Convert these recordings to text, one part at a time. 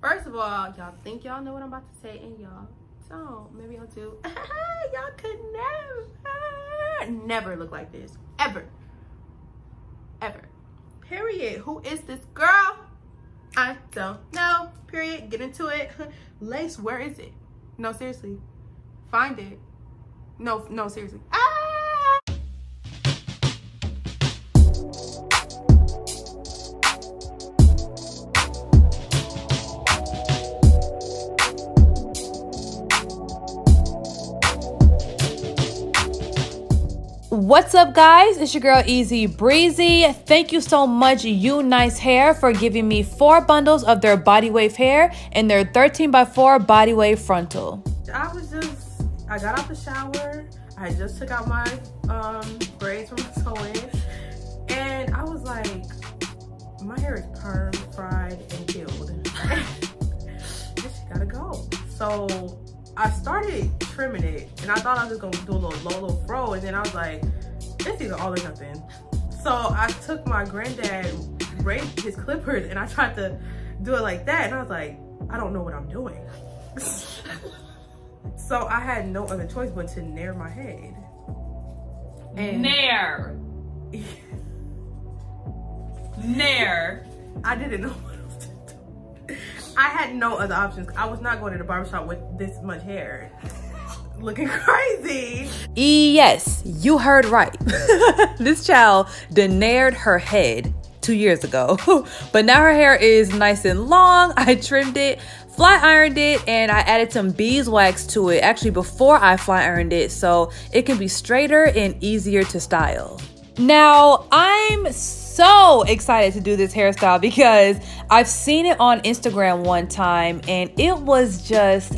First of all, y'all think y'all know what I'm about to say, and y'all don't. Maybe y'all do. Y'all could never look like this. Ever. Ever. Period. Who is this girl? I don't know. Period. Get into it. Lace, where is it? No, seriously. Find it. No, seriously. What's up, guys? It's your girl Easy Breezy. Thank you so much, UNice Hair, for giving me 4 bundles of their bodywave hair and their 13x4 bodywave frontal. I got out the shower. I just took out my braids from the sew-in, and I was like, my hair is perm, fried, and killed. This shit gotta go. So I started trimming it, and I thought I was just gonna do a little fro, and then I was like, this is all or nothing. So I took my granddad, his clippers, and I tried to do it like that, and I was like, I don't know what I'm doing. So I had no other choice but to nair my head. And nair. Nair. I didn't know what else to do. I had no other options. I was not going to the barbershop with this much hair. Looking crazy. Yes, you heard right. This child denaired her head 2 years ago. But now her hair is nice and long. I trimmed it, flat ironed it, and I added some beeswax to it actually before I flat ironed it, so it can be straighter and easier to style. Now, I'm so excited to do this hairstyle because I've seen it on Instagram one time and it was just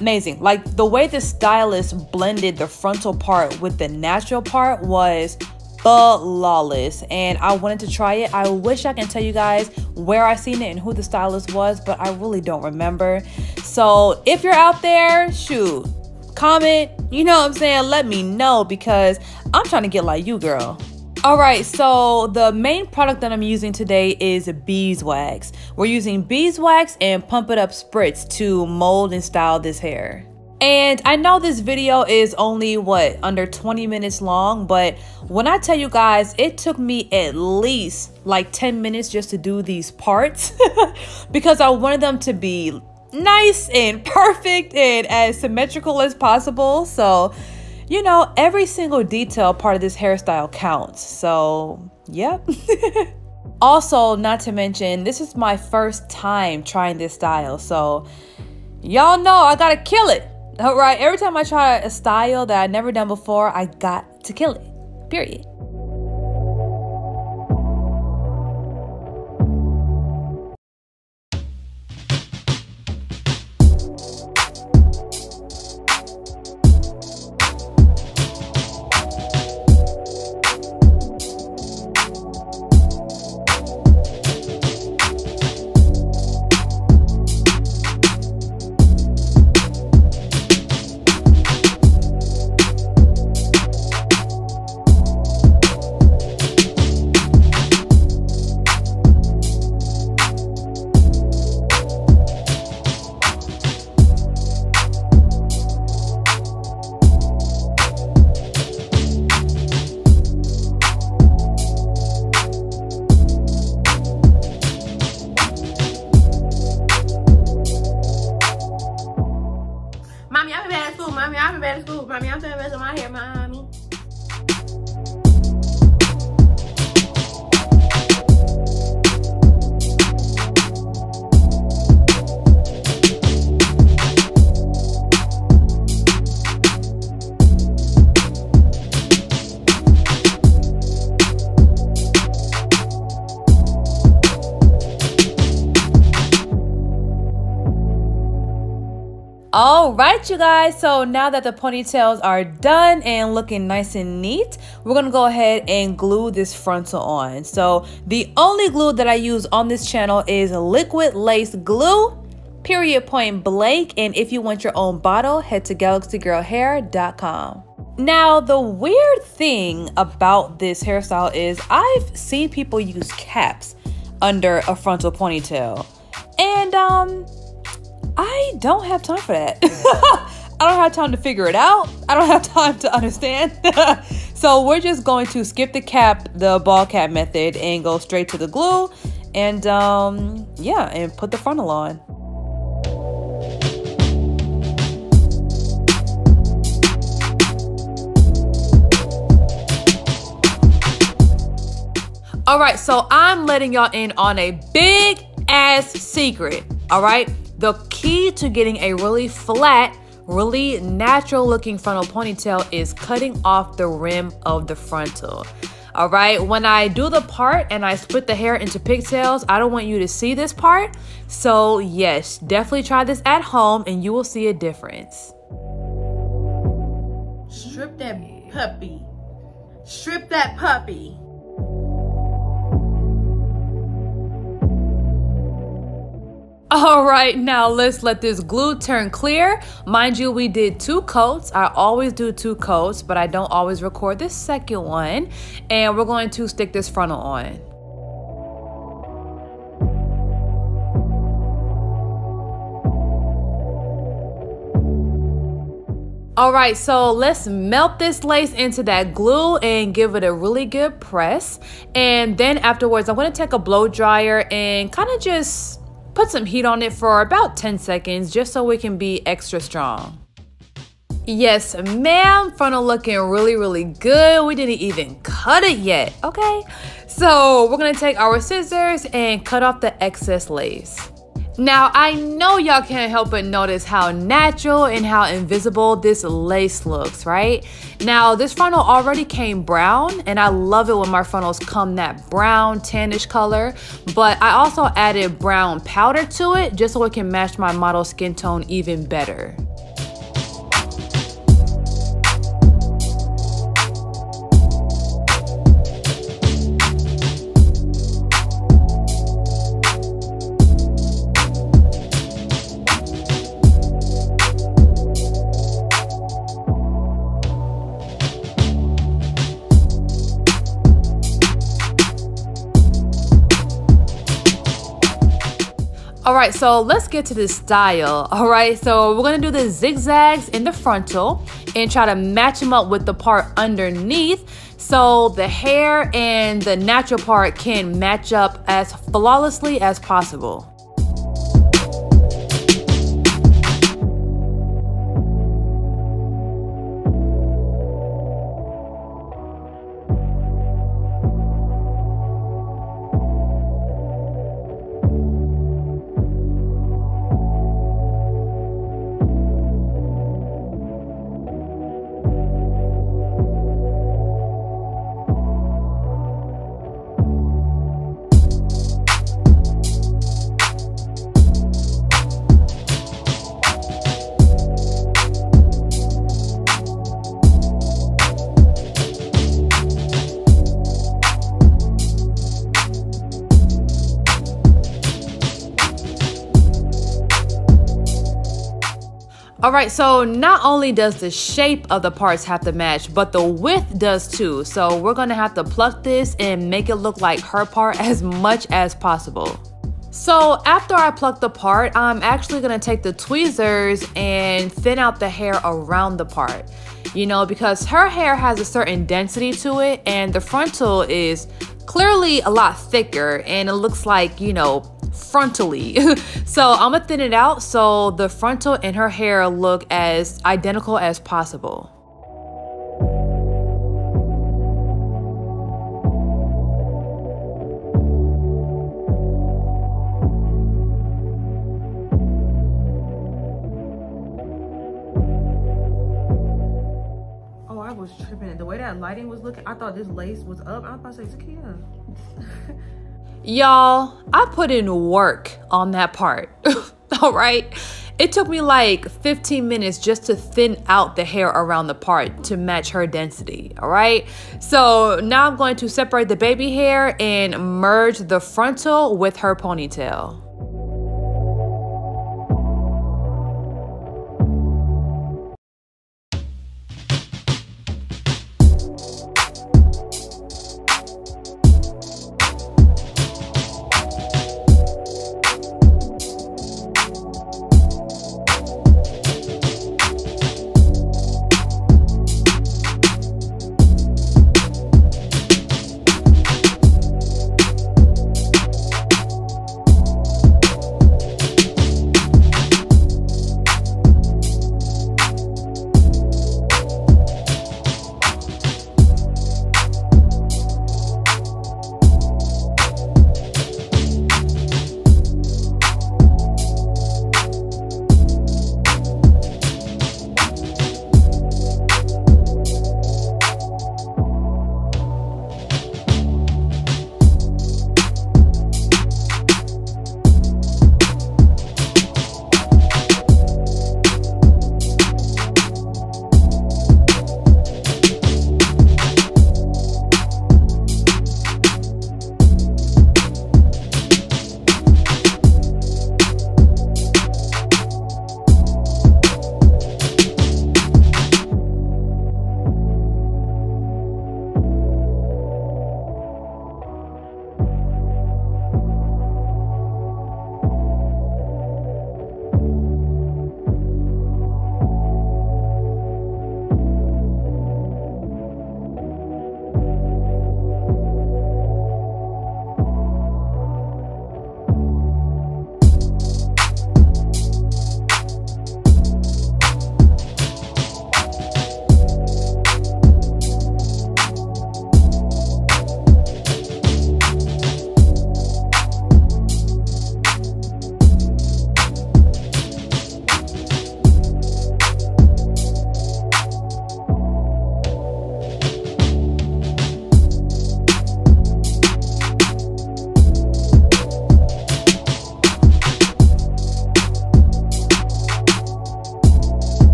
amazing. Like, the way the stylist blended the frontal part with the natural part was flawless, and I wanted to try it. I wish I can tell you guys where I seen it and who the stylist was, but I really don't remember. So if you're out there, shoot, comment, you know what I'm saying, let me know, because I'm trying to get like you, girl. All right, so the main product that I'm using today is beeswax. We're using beeswax and Pump It Up spritz to mold and style this hair. And I know this video is only, under 20 minutes long, but when I tell you guys, it took me at least like 10 minutes just to do these parts because I wanted them to be nice and perfect and as symmetrical as possible. So, you know, every single detail part of this hairstyle counts. So, yep. Also, not to mention, this is my first time trying this style. So, y'all know I gotta kill it. All right, every time I try a style that I've never done before, I got to kill it, period. Mommy, I've been bad at school. Mommy, I'm doing the rest of my hair, mommy. All right, you guys, so now that the ponytails are done and looking nice and neat, we're gonna go ahead and glue this frontal on. So the only glue that I use on this channel is liquid lace glue, period, point blank. And if you want your own bottle, head to galaxygirlhair.com. Now, the weird thing about this hairstyle is I've seen people use caps under a frontal ponytail. And I don't have time for that. I don't have time to figure it out. I don't have time to understand. So we're just going to skip the cap, the ball cap method, and go straight to the glue. And yeah, and put the frontal on. All right, so I'm letting y'all in on a big ass secret. All right, the key to getting a really flat, really natural looking frontal ponytail is cutting off the rim of the frontal. All right, when I do the part and I split the hair into pigtails, I don't want you to see this part. So yes, definitely try this at home and you will see a difference. Strip that puppy. Strip that puppy. All right, now let's let this glue turn clear. Mind you, we did 2 coats. I always do 2 coats, but I don't always record this second one. And we're going to stick this frontal on. All right, so let's melt this lace into that glue and give it a really good press. And then afterwards, I'm gonna take a blow dryer and kind of just put some heat on it for about 10 seconds just so it can be extra strong. Yes, ma'am, frontal looking really, really good. We didn't even cut it yet, okay? So we're gonna take our scissors and cut off the excess lace. Now, I know y'all can't help but notice how natural and how invisible this lace looks, right? Now, this frontal already came brown, and I love it when my frontals come that brown, tannish color, but I also added brown powder to it just so it can match my model skin tone even better. All right, so let's get to this style. All right, so we're gonna do the zigzags in the frontal and try to match them up with the part underneath so the hair and the natural part can match up as flawlessly as possible. All right, so not only does the shape of the parts have to match, but the width does too. So we're gonna have to pluck this and make it look like her part as much as possible. So after I pluck the part, I'm actually gonna take the tweezers and thin out the hair around the part. You know, because her hair has a certain density to it and the frontal is clearly a lot thicker and it looks like, you know, frontally. So I'm gonna thin it out so the frontal and her hair look as identical as possible. Oh, I was tripping. The way that lighting was looking, I thought this lace was up. I was about to say, Zakia. Y'all, I put in work on that part. All right, it took me like 15 minutes just to thin out the hair around the part to match her density. All right, so now I'm going to separate the baby hair and merge the frontal with her ponytail.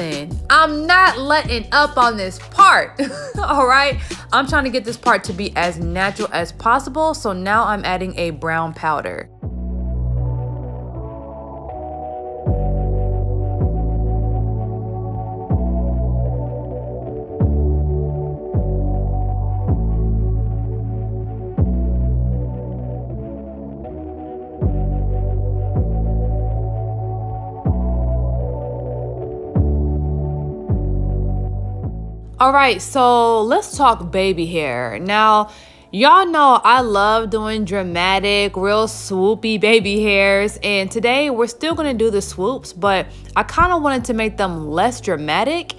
listen, I'm not letting up on this part. All right, I'm trying to get this part to be as natural as possible. So now I'm adding a brown powder. All right, so let's talk baby hair. Now, y'all know I love doing dramatic, real swoopy baby hairs. And today we're still gonna do the swoops, but I kind of wanted to make them less dramatic.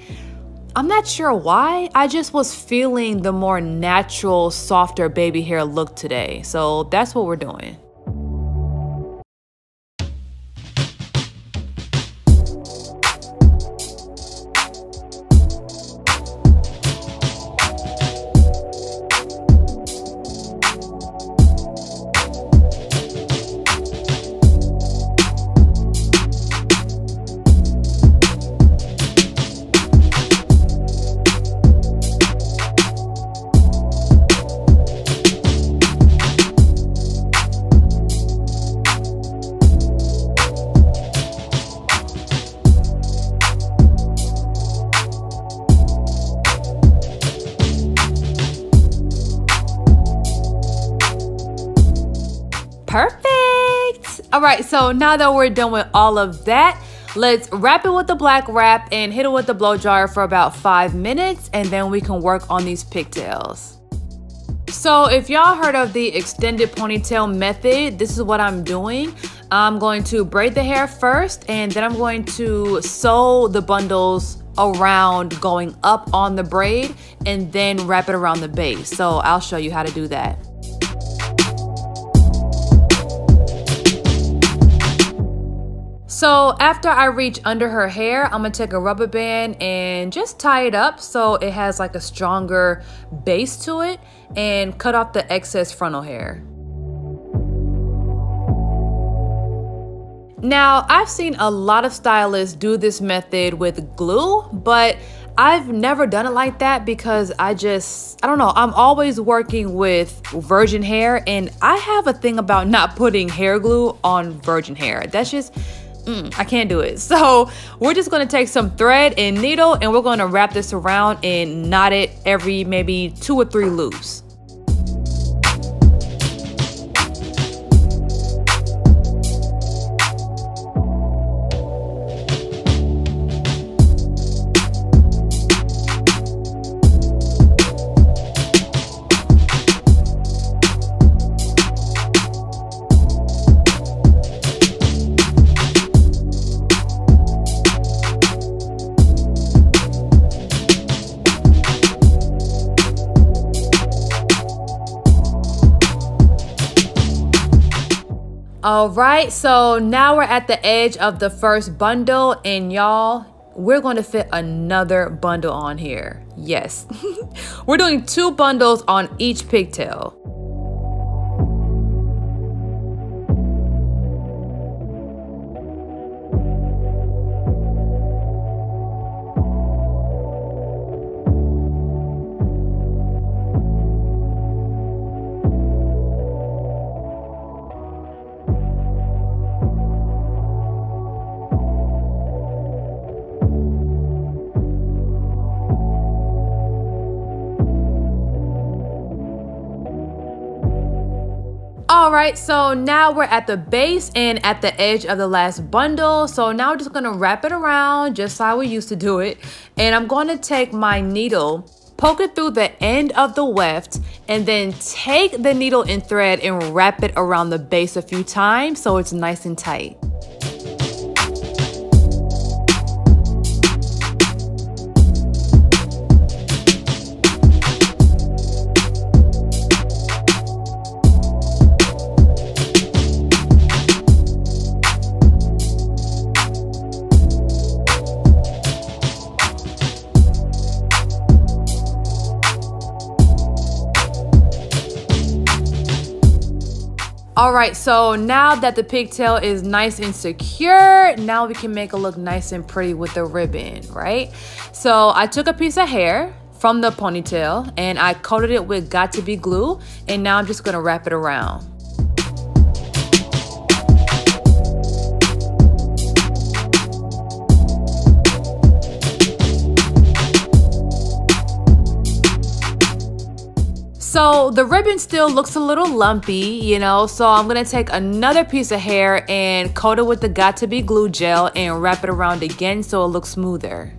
I'm not sure why. I just was feeling the more natural, softer baby hair look today. So that's what we're doing. Perfect. All right, so now that we're done with all of that, let's wrap it with the black wrap and hit it with the blow dryer for about 5 minutes, and then we can work on these pigtails. So if y'all heard of the extended ponytail method, this is what I'm doing. I'm going to braid the hair first, and then I'm going to sew the bundles around going up on the braid and then wrap it around the base. So I'll show you how to do that. So after I reach under her hair, I'm gonna take a rubber band and just tie it up so it has like a stronger base to it, and cut off the excess frontal hair. Now, I've seen a lot of stylists do this method with glue, but I've never done it like that because I don't know, I'm always working with virgin hair, and I have a thing about not putting hair glue on virgin hair. That's just, I can't do it. So we're just gonna take some thread and needle, and we're gonna wrap this around and knot it every maybe 2 or 3 loops. All right, so now we're at the edge of the first bundle, and y'all, we're going to fit another bundle on here. Yes, we're doing 2 bundles on each pigtail. All right, so now we're at the base and at the edge of the last bundle. So now we're just gonna wrap it around just how we used to do it. And I'm gonna take my needle, poke it through the end of the weft, and then take the needle and thread and wrap it around the base a few times so it's nice and tight. All right, so now that the pigtail is nice and secure, now we can make it look nice and pretty with the ribbon, right? So I took a piece of hair from the ponytail and I coated it with Got To Be glue, and now I'm just gonna wrap it around. So the ribbon still looks a little lumpy, you know, so I'm gonna take another piece of hair and coat it with the Got To Be glue gel and wrap it around again so it looks smoother.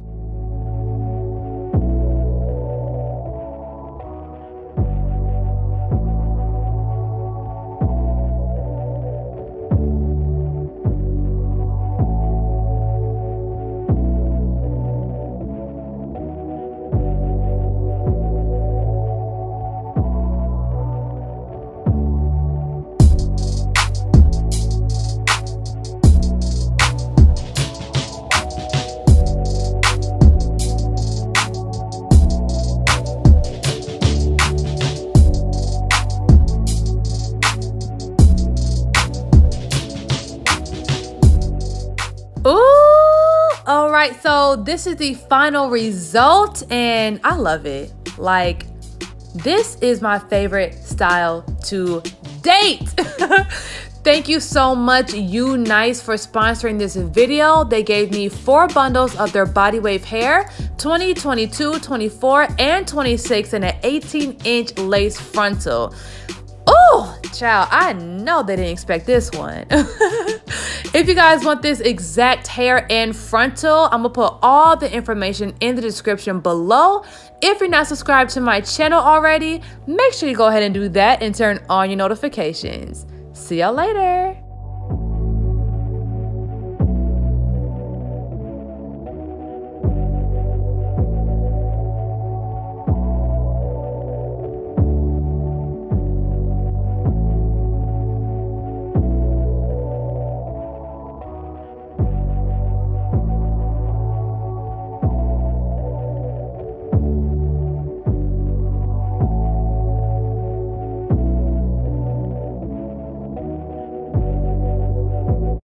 All right, so this is the final result and I love it. Like, this is my favorite style to date. Thank you so much, UNice, for sponsoring this video. They gave me 4 bundles of their bodywave hair, 20, 22, 24, and 26 in an 18-inch lace frontal. Oh, child, I know they didn't expect this one. If you guys want this exact hair and frontal, I'm gonna put all the information in the description below. If you're not subscribed to my channel already, make sure you go ahead and do that and turn on your notifications. See y'all later.